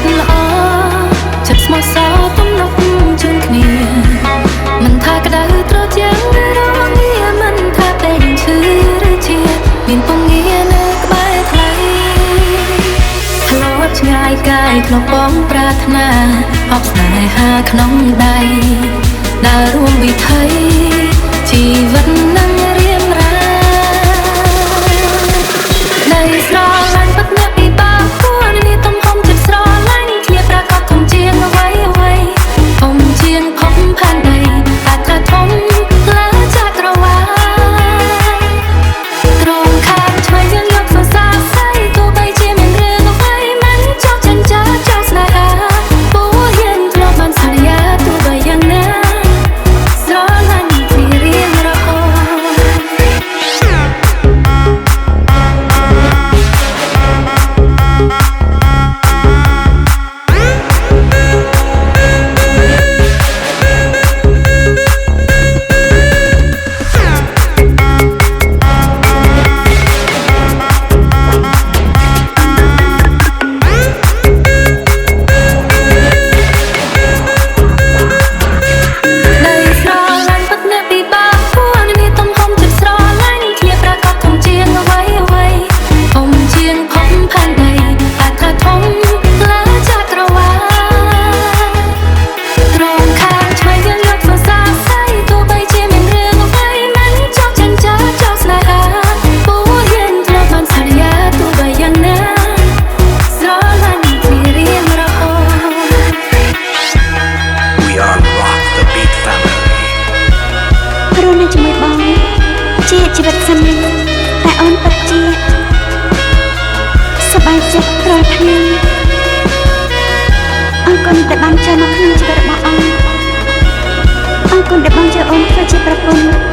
ចិត្តល្អចិត្តស្មោះសរទំនុកជូនគ្នាមិនថាក្តៅត្រជាក់ឬរងាមិនថាពេលឈឺឬជាមានពងានៅក្បែរថ្លៃធ្លាប់ឆ្ងាយកាយធ្លាប់បងប្រាថ្នាអបស្នេហាក្នុងដៃដើររួមវិថីជីវិតនឹងរៀងរ៉ានៃស្រឡាញ់ពិតអ្នកពិបាកគួរនេះទំហំចិត្តស្រឡាញ់គ្នាប្រកបធំជាងអ្វីអ្វីធំជាងភពផែនដីអាចថាធំលើចក្រវាលត្រង់ខាងឆ្វេងយើងយកសរសើរស្អីទោះបីជាមានរឿងអ្វីមិនចោលចិញ្ចាចោលស្នេហាពួកយើងធ្លាប់បានសន្យាទោះបីយ៉ាងណាស្រឡាញ់គ្នារៀងរហូតជាជីវិតសិនតែអូនពិតជាសប្បាយចិត្តរាល់ថ្ងៃអរគុណដែលបានចូលមកក្នុងជីវិតរបស់អូនអរគុណដែលបានជួយអូនធ្វើជាប្រពន្ធ